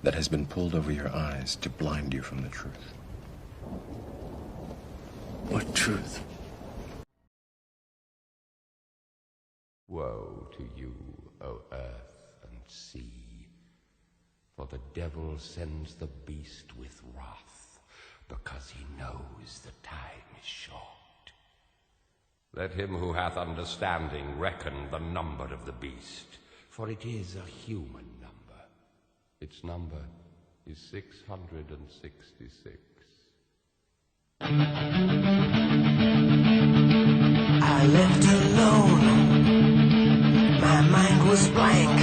that has been pulled over your eyes to blind you from the truth. What truth? Woe to you, O earth and sea, for the devil sends the beast with wrath, because he knows the time is short. Let him who hath understanding reckon the number of the beast, for it is a human number. Its number is 666. I lived alone. My mind was blank.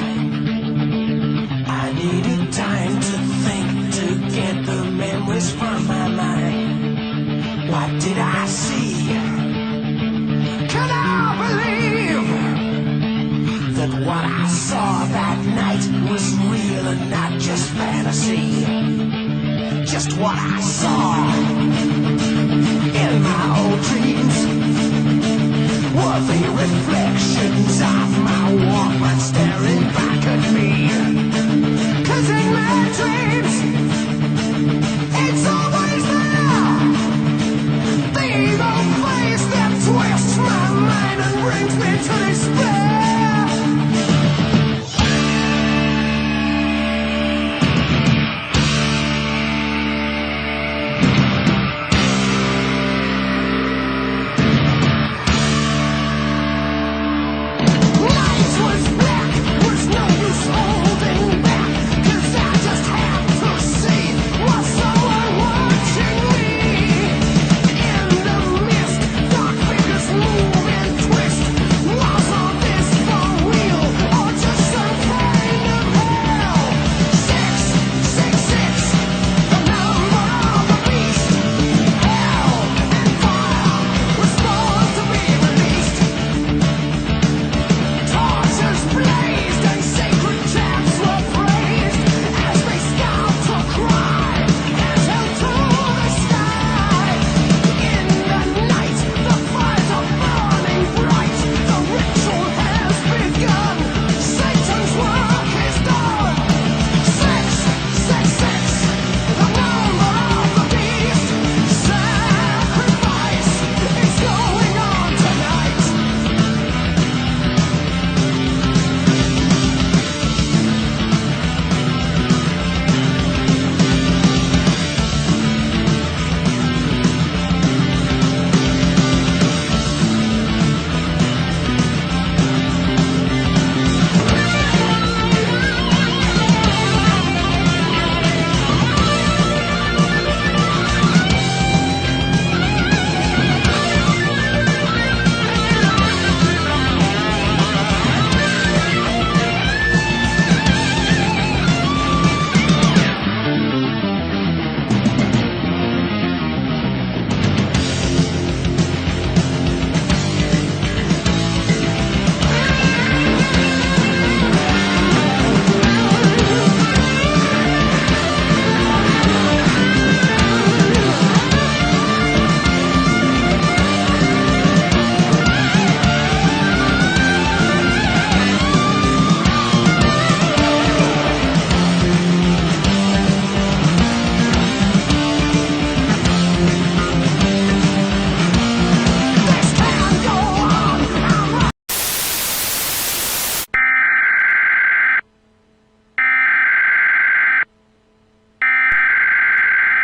I needed time to think, to get the memories from my mind. What did I see? Can I believe that what I saw that night was real and not just fantasy? Just what I saw in my old dreams were the reflections of my Walkman staring back at me. 'Cause in my dreams, it's always there, the evil face that twists my mind and brings me to despair.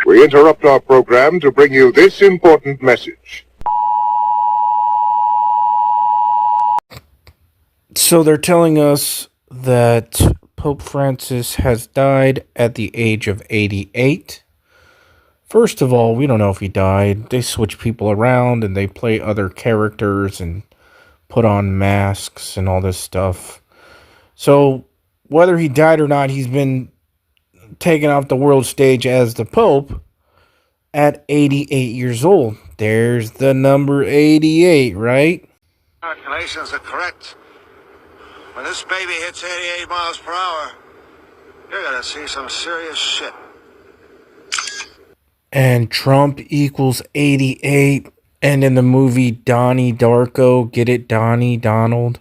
We interrupt our program to bring you this important message. So they're telling us that Pope Francis has died at the age of 88. First of all, we don't know if he died. They switch people around and they play other characters and put on masks and all this stuff. So whether he died or not, he's been taken off the world stage as the Pope at 88 years old. There's the number 88, right? Calculations are correct. When this baby hits 88 miles per hour, you're gonna see some serious shit. And Trump equals 88. And in the movie Donnie Darko, get it, Donnie, Donald?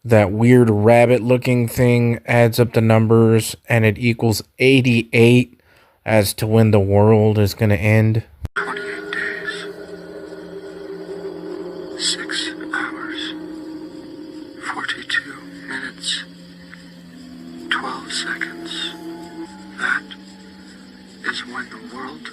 that weird rabbit-looking thing adds up the numbers, and it equals 88 as to when the world is going to end. 28 days, 6 hours, 42 minutes, 12 seconds. That is when the world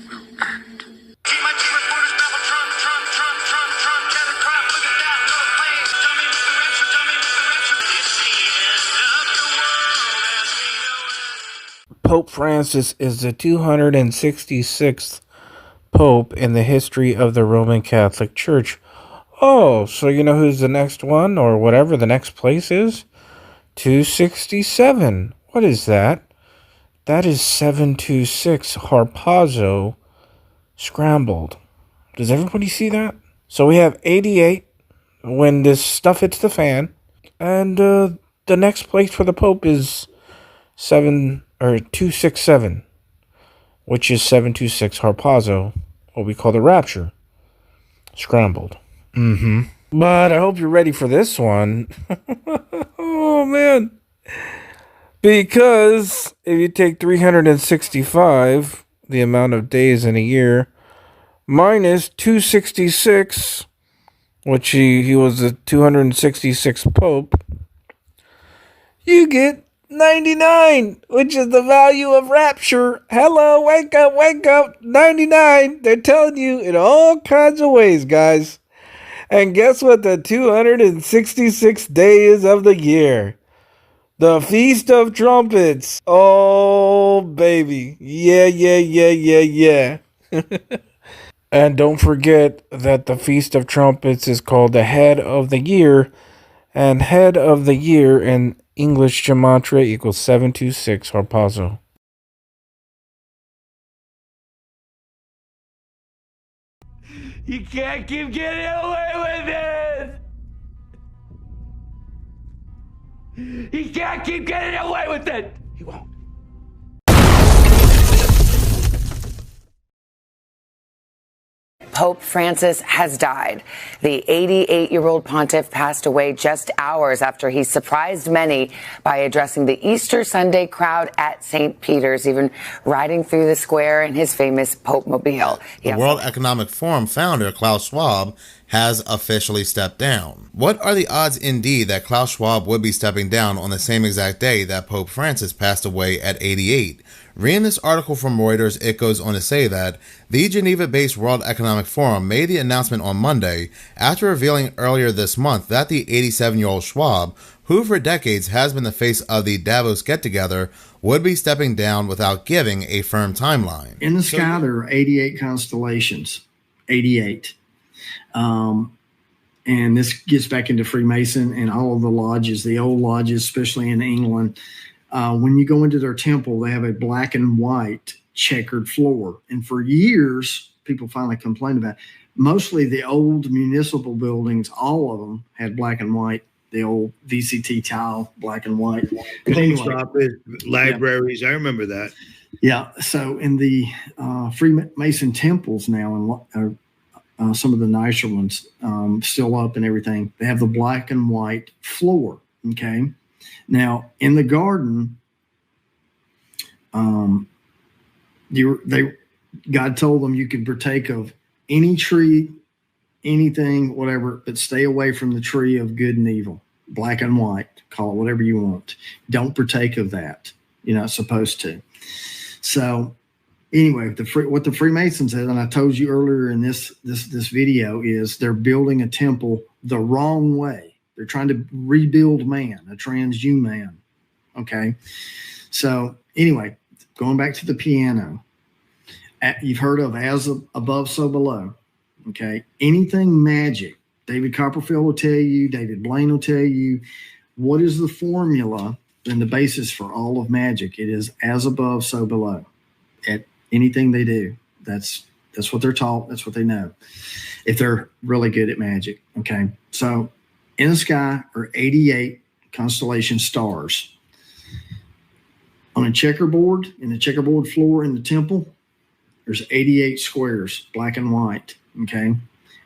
will end. TMT reporters babble Trump, Trump, Trump, Trump, Trump, Kevin Crump, look at that, no planes, dummy with the wrench, dummy with the wrench. It's the end of the world as we know it. Pope Francis is the 266th Pope in the history of the Roman Catholic Church. Oh, so you know who's the next one, or whatever the next place is? 267. What is that? That is 726 Harpazo scrambled. Does everybody see that? So we have 88 when this stuff hits the fan, and the next place for the Pope is 267, which is 726 Harpazo, what we call the Rapture scrambled. But I hope you're ready for this one. Oh man. Because if you take 365, the amount of days in a year, minus 266, which he was the 266th Pope, you get 99, which is the value of rapture. Hello, wake up, 99. They're telling you in all kinds of ways, guys. And guess what the 266th day is of the year? The Feast of Trumpets. Oh, baby. Yeah. And don't forget that the Feast of Trumpets is called the Head of the Year. And Head of the Year in English gematria equals 726 Harpazo. You can't keep getting away with it! He can't keep getting away with it! He won't. Pope Francis has died. The 88-year-old pontiff passed away just hours after he surprised many by addressing the Easter Sunday crowd at St. Peter's, even riding through the square in his famous Pope Mobile. The World Economic Forum founder, Klaus Schwab, has officially stepped down. What are the odds indeed that Klaus Schwab would be stepping down on the same exact day that Pope Francis passed away at 88? Reading this article from Reuters, it goes on to say that the Geneva-based World Economic Forum made the announcement on Monday after revealing earlier this month that the 87-year-old Schwab, who for decades has been the face of the Davos get-together, would be stepping down without giving a firm timeline. In the sky, there are 88 constellations. 88. And this gets back into Freemason and all of the lodges, the old lodges, especially in England. When you go into their temple, they have a black and white checkered floor. And for years, people finally complained about it. Mostly the old municipal buildings, all of them had black and white, the old VCT tile, black and white. Post office, libraries, I remember that. Yeah. So in the Freemason temples now, and some of the nicer ones still up and everything, they have the black and white floor. Okay. Now, in the garden, God told them you could partake of any tree, anything, whatever, but stay away from the tree of good and evil, black and white, call it whatever you want. Don't partake of that. You're not supposed to. So anyway, what the Freemasons said, and I told you earlier in this video, is they're building a temple the wrong way. They're trying to rebuild man, a transhuman. Okay. So anyway, going back to the piano, you've heard of as above, so below. Okay. Anything magic, David Copperfield will tell you, David Blaine will tell you, what is the formula and the basis for all of magic? It is as above, so below. At anything they do, that's what they're taught. That's what they know. If they're really good at magic. Okay. So in the sky are 88 constellation stars. On a checkerboard, in the checkerboard floor in the temple, there's 88 squares, black and white. Okay.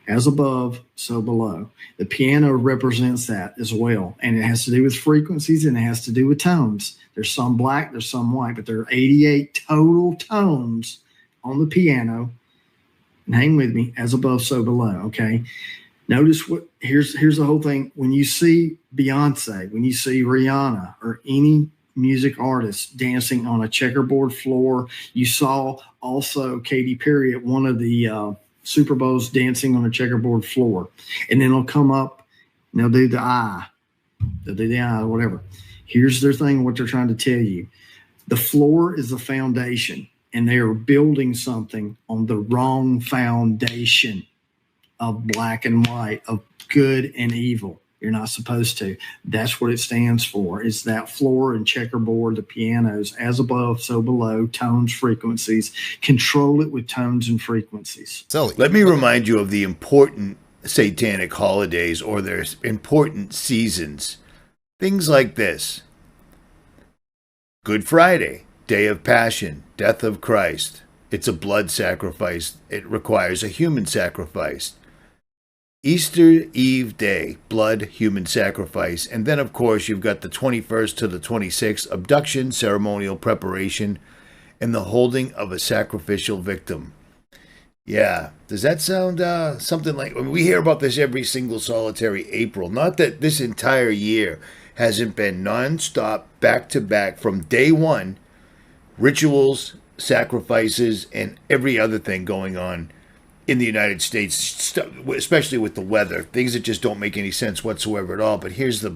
As above, so below. The piano represents that as well. And it has to do with frequencies and it has to do with tones. There's some black, there's some white, but there are 88 total tones on the piano. And hang with me, as above, so below. Okay. Notice what here's the whole thing. When you see Beyonce, when you see Rihanna or any music artist dancing on a checkerboard floor, you saw also Katy Perry at one of the Super Bowls dancing on a checkerboard floor. And then it'll come up and they'll do the eye. They'll do the eye, whatever. Here's their thing, what they're trying to tell you. The floor is the foundation, and they are building something on the wrong foundation of black and white, of good and evil. You're not supposed to. That's what it stands for. It's that floor and checkerboard, the pianos, as above, so below, tones, frequencies. Control it with tones and frequencies. Let me remind you of the important satanic holidays or their important seasons. Things like this. Good Friday, Day of Passion, Death of Christ. It's a blood sacrifice. It requires a human sacrifice. Easter Eve Day, blood, human sacrifice. And then, of course, you've got the 21st to the 26th, abduction, ceremonial preparation, and the holding of a sacrificial victim. Yeah, does that sound something like... I mean, we hear about this every single solitary April. Not that this entire year hasn't been nonstop, back-to-back, from day one, rituals, sacrifices, and every other thing going on in the United States, especially with the weather, things that just don't make any sense whatsoever at all. But here's the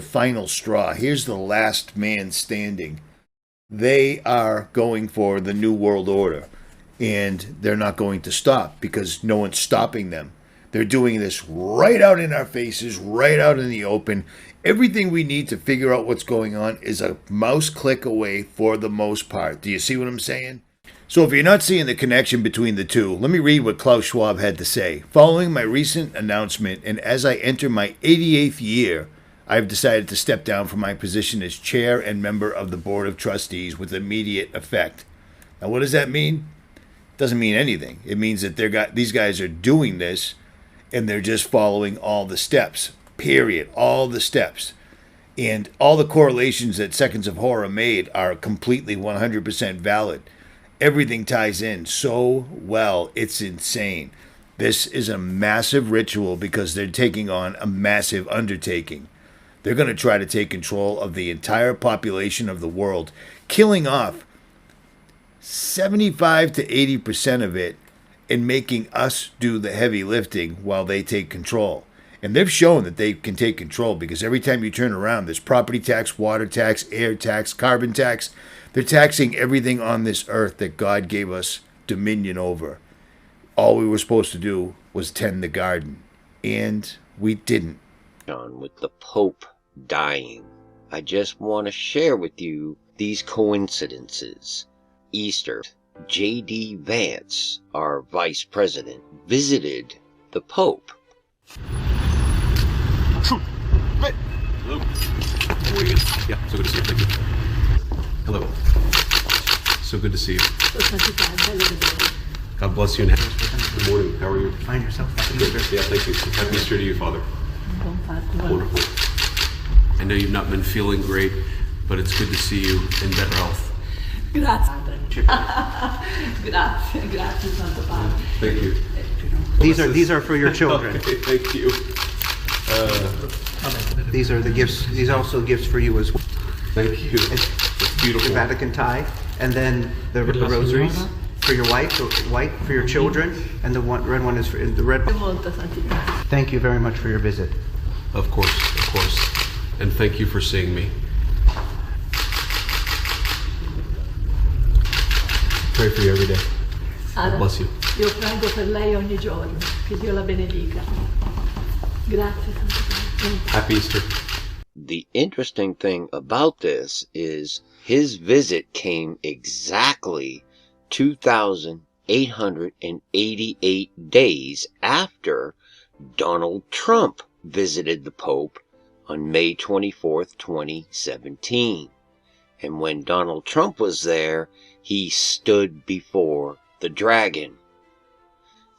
final straw. Here's the last man standing. They are going for the New World Order, and they're not going to stop because no one's stopping them. They're doing this right out in our faces, right out in the open. Everything we need to figure out what's going on is a mouse click away for the most part. Do you see what I'm saying? So if you're not seeing the connection between the two, let me read what Klaus Schwab had to say. Following my recent announcement, and as I enter my 88th year, I've decided to step down from my position as chair and member of the Board of Trustees with immediate effect. Now, what does that mean? It doesn't mean anything. It means that these guys are doing this, and they're just following all the steps, period, all the steps. And all the correlations that Seconds of Horror made are completely 100% valid. Everything ties in so well, it's insane. This is a massive ritual because they're taking on a massive undertaking. They're going to try to take control of the entire population of the world, killing off 75 to 80% of it and making us do the heavy lifting while they take control. And they've shown that they can take control because every time you turn around, there's property tax, water tax, air tax, carbon tax. They're taxing everything on this earth that God gave us dominion over. All we were supposed to do was tend the garden, and we didn't. With the Pope dying, I just want to share with you these coincidences. Easter, J.D. Vance, our vice president, visited the Pope. Hello. How are you? Yeah, so good to see you. Thank you. Hello. So good to see you. God bless you. And good morning. How are you? Find yourself. Good. Yeah, thank you. Happy Easter to you, Father. Wonderful. I know you've not been feeling great, but it's good to see you in better health. Grazie. Grazie, Santo Padre. Thank you. These are for your children. Okay, thank you. These are the gifts. These are also gifts for you as well. Thank you. It's beautiful. The Vatican tie, and then the rosaries for your wife, white for your children, and the red one is for the red. Thank you very much for your visit. Of course, and thank you for seeing me. Pray for you every day. God bless you. Io prego per lei ogni giorno. Che Dio la benedica. Grazie, Santo Padre. Happy Easter. The interesting thing about this is his visit came exactly 2,888 days after Donald Trump visited the Pope on May 24th, 2017. And when Donald Trump was there, he stood before the dragon.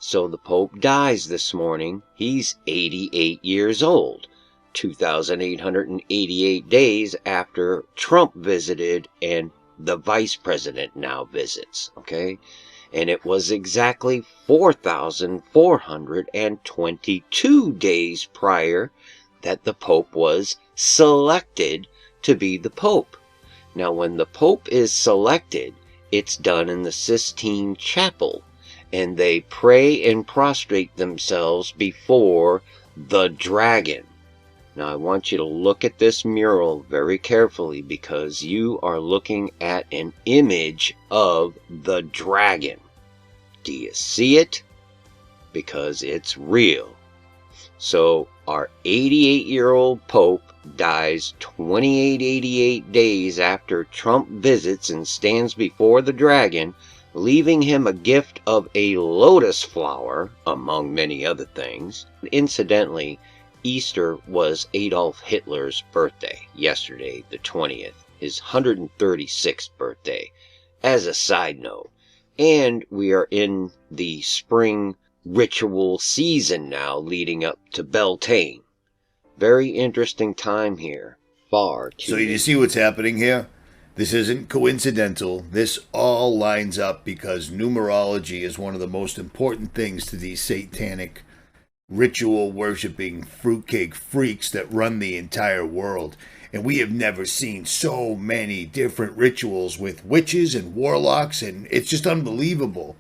So the Pope dies this morning. He's 88 years old, 2,888 days after Trump visited and the vice president now visits, okay? And it was exactly 4,422 days prior that the Pope was selected to be the Pope. Now, when the Pope is selected, it's done in the Sistine Chapel, and they pray and prostrate themselves before the dragon. Now, I want you to look at this mural very carefully, because you are looking at an image of the dragon. Do you see it? Because it's real. So, our 88-year-old Pope dies 2888 days after Trump visits and stands before the dragon, leaving him a gift of a lotus flower, among many other things. Incidentally, Easter was Adolf Hitler's birthday, yesterday, the 20th, his 136th birthday, as a side note. And we are in the spring ritual season now, leading up to Beltane. Very interesting time here. Far too. So you see what's happening here? This isn't coincidental. This all lines up because numerology is one of the most important things to these satanic ritual worshipping fruitcake freaks that run the entire world. And we have never seen so many different rituals with witches and warlocks, and it's just unbelievable.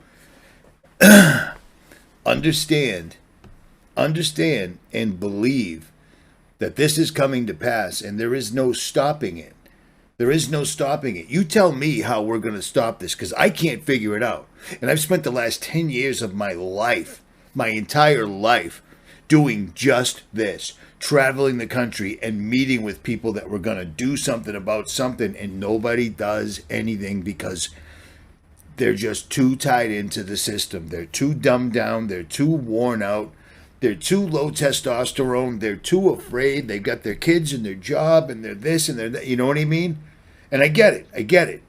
Understand and believe that this is coming to pass, and there is no stopping it. There is no stopping it. You tell me how we're going to stop this, because I can't figure it out. And I've spent the last 10 years of my life, my entire life, doing just this. Traveling the country and meeting with people that were going to do something about something, and nobody does anything because they're just too tied into the system. They're too dumbed down. They're too worn out. They're too low testosterone. They're too afraid. They've got their kids and their job and they're this and they're that. You know what I mean? And I get it. I get it.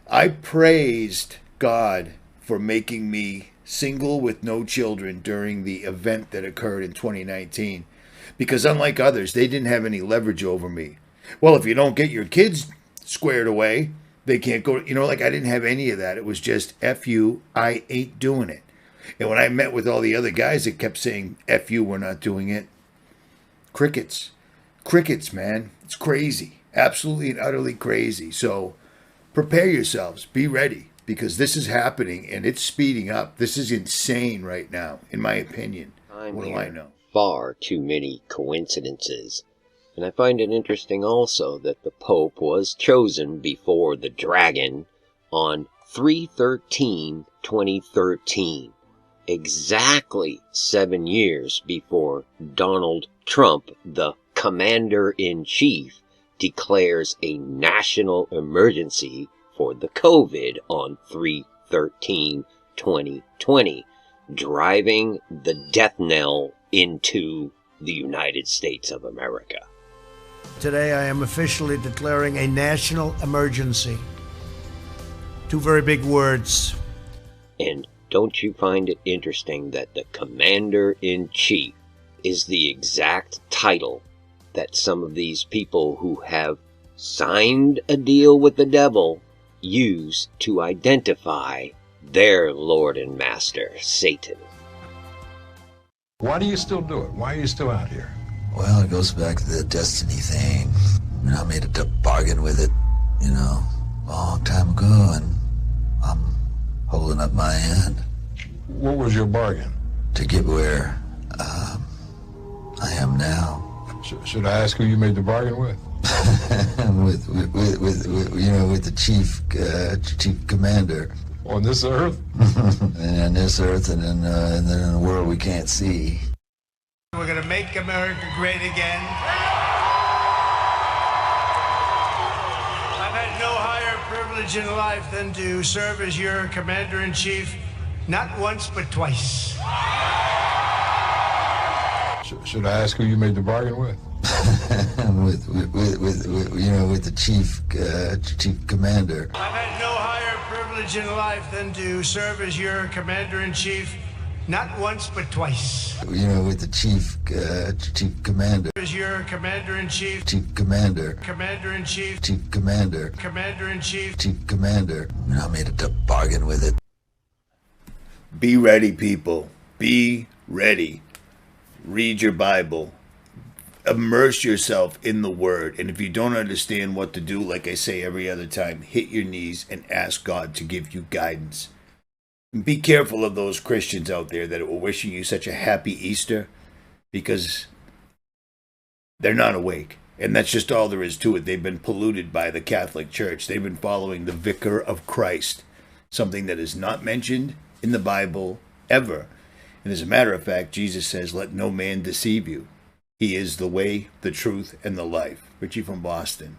I praised God for making me single with no children during the event that occurred in 2019. Because unlike others, they didn't have any leverage over me. Well, if you don't get your kids squared away, they can't go. You know, like I didn't have any of that. It was just, F you, I ain't doing it. And when I met with all the other guys that kept saying, F you, we're not doing it. Crickets. Crickets, man. It's crazy. Absolutely and utterly crazy. So prepare yourselves. Be ready. Because this is happening and it's speeding up. This is insane right now, in my opinion. What do I know? Far too many coincidences. And I find it interesting also that the Pope was chosen before the dragon on 3/13/2013. Exactly 7 years before Donald Trump, the Commander-in-Chief, declares a national emergency for the COVID on 3/13/2020, driving the death knell into the United States of America. Today I am officially declaring a national emergency. Two very big words. And don't you find it interesting that the Commander-in-Chief is the exact title that some of these people who have signed a deal with the devil use to identify their Lord and Master, Satan? Why do you still do it? Why are you still out here? Well, it goes back to the destiny thing. You know, I made a bargain with it, you know, a long time ago, and I'm holding up my end. What was your bargain? To get where I am now. Should I ask who you made the bargain with? with you know, with the chief commander. On this earth? And on this earth, and then in a world we can't see. We're going to make America great again. I've had no higher privilege in life than to serve as your commander-in-chief, not once but twice. Should I ask who you made the bargain with? with you know, with the chief commander. I've had no higher privilege in life than to serve as your commander-in-chief, Not once, but twice. You know, with the chief commander. Is your commander-in-chief. Chief commander. Commander-in-chief. Chief commander. Commander-in-chief. Chief commander. And I made a bargain with it. Be ready, people. Be ready. Read your Bible. Immerse yourself in the Word. And if you don't understand what to do, like I say every other time, hit your knees and ask God to give you guidance. And be careful of those Christians out there that are wishing you such a happy Easter, because they're not awake. And that's just all there is to it. They've been polluted by the Catholic Church. They've been following the Vicar of Christ, something that is not mentioned in the Bible ever. And as a matter of fact, Jesus says, let no man deceive you. He is the way, the truth, and the life. Richie from Boston.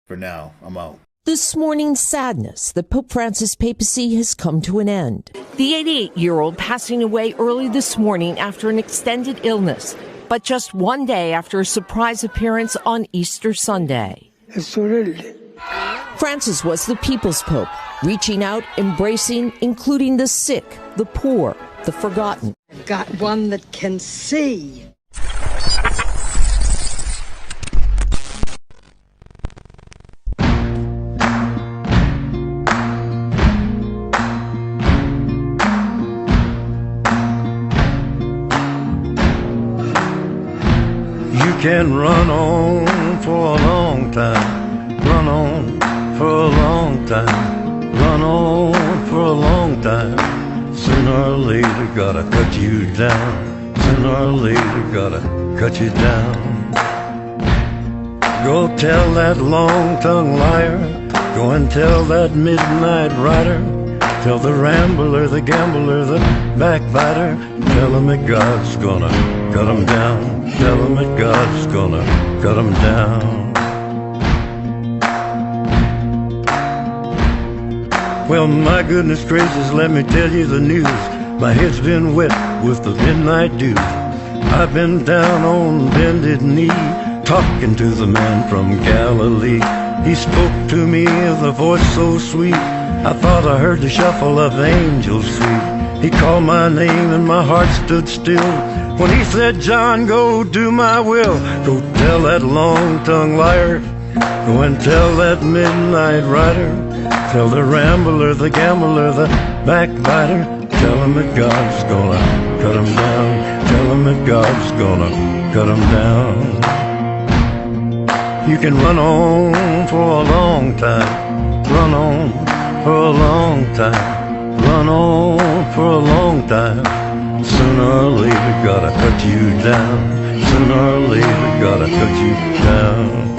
For now, I'm out. This morning's sadness that Pope Francis' papacy has come to an end. The 88-year-old passing away early this morning after an extended illness, but just one day after a surprise appearance on Easter Sunday. Francis was the people's pope, reaching out, embracing, including the sick, the poor, the forgotten. I've got one that can see. You can run on for a long time, run on for a long time, run on for a long time. Sooner or later gotta cut you down, sooner or later gotta cut you down. Go tell that long-tongued liar, go and tell that midnight rider, tell the rambler, the gambler, the backbiter, tell him that God's gonna cut him down, tell him that God's gonna cut him down. Well, my goodness gracious, let me tell you the news. My head's been wet with the midnight dew. I've been down on bended knee, talking to the man from Galilee. He spoke to me with a voice so sweet, I thought I heard the shuffle of angels sweet. He called my name and my heart stood still when he said, John, go do my will. Go tell that long-tongued liar, go and tell that midnight rider, tell the rambler, the gambler, the backbiter, tell him that God's gonna cut him down, tell him that God's gonna cut him down. You can run on for a long time, run on for a long time, run on for a long time. Sooner or later gotta cut you down, sooner or later gotta cut you down.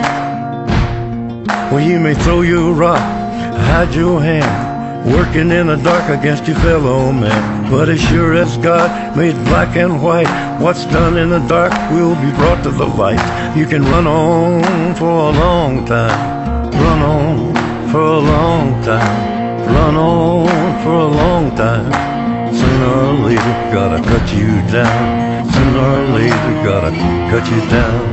Well, you may throw your rock, hide your hand, working in the dark against your fellow man. But as sure as God made black and white, what's done in the dark will be brought to the light. You can run on for a long time, run on for a long time, run on for a long time. Sooner or later gotta cut you down, sooner or later gotta cut you down.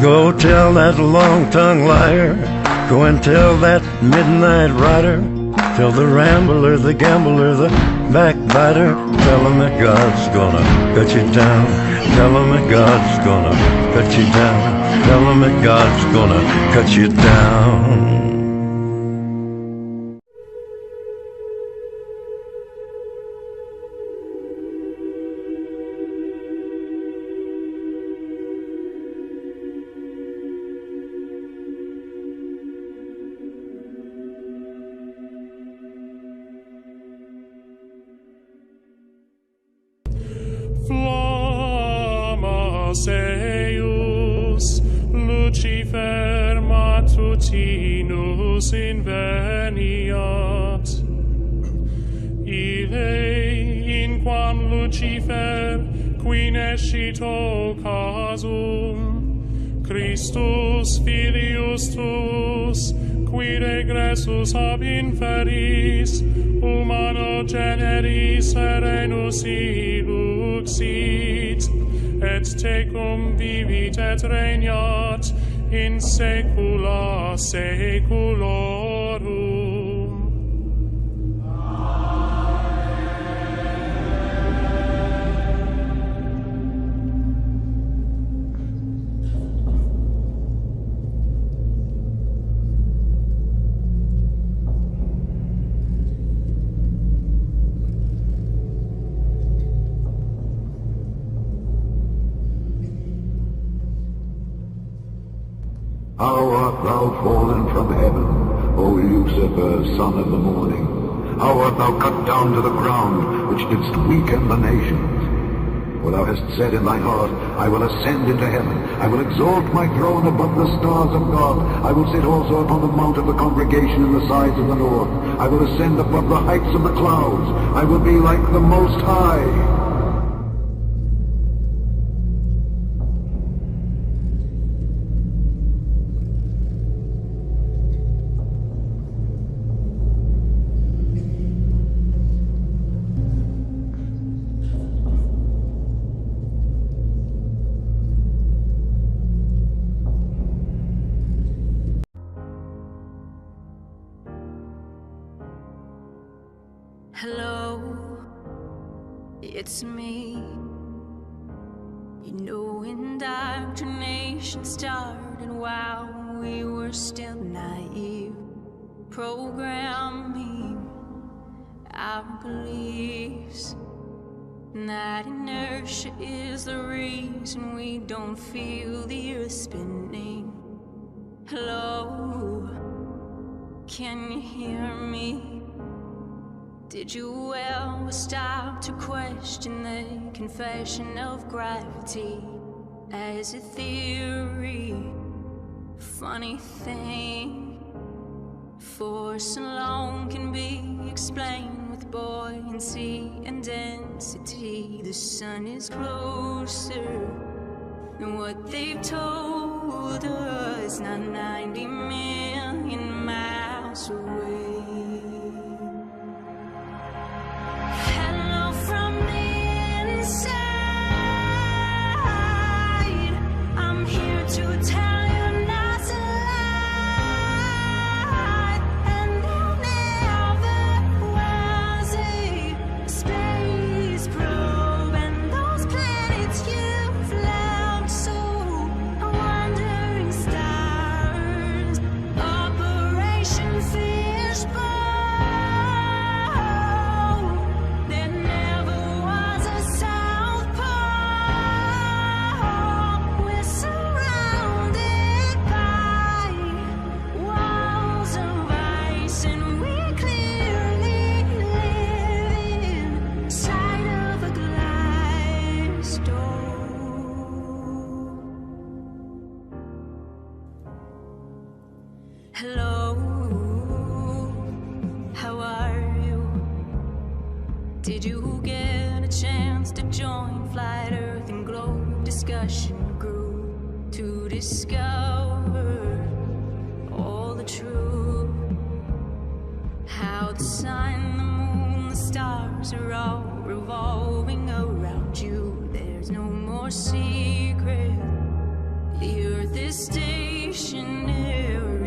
Go tell that long-tongued liar, go and tell that midnight rider, tell the rambler, the gambler, the backbiter, tell him that God's gonna cut you down, tell him that God's gonna cut you down, tell him that God's gonna cut you down. Seus Lucifer matutinus inveniat. Ille inquam Lucifer qui nescito casum Christus filius tuus qui regressus ab inferis humano generis serenus iluxit et tecum vivit et regnat in saecula saeculorum. thou fallen from heaven, O Lucifer, son of the morning? How art thou cut down to the ground, which didst weaken the nations? For thou hast said in thy heart, I will ascend into heaven. I will exalt my throne above the stars of God. I will sit also upon the mount of the congregation in the sides of the north. I will ascend above the heights of the clouds. I will be like the Most High. Hello, it's me. You know, indoctrination started while we were still naive, programming our beliefs. And that inertia is the reason we don't feel the earth spinning. Hello, can you hear me? Did you ever stop to question the confession of gravity as a theory? Funny thing, force alone can be explained with buoyancy and density. The sun is closer than what they've told us, not 90 million miles away. Hello from the inside. I'm here to tell you not to lie. And there never was a space probe, and those planets you've left so wandering stars. Operation Fishbowl. There never was a South Pole. We're surrounded by walls of ice, and we clearly live inside of a glass door. Hello, how are you? Did you get a chance to join Flat Earth and Globe discussion group to discover all the truth? How the sun, the moon, the stars are all revolving around you. There's no more secret. The earth is stationary.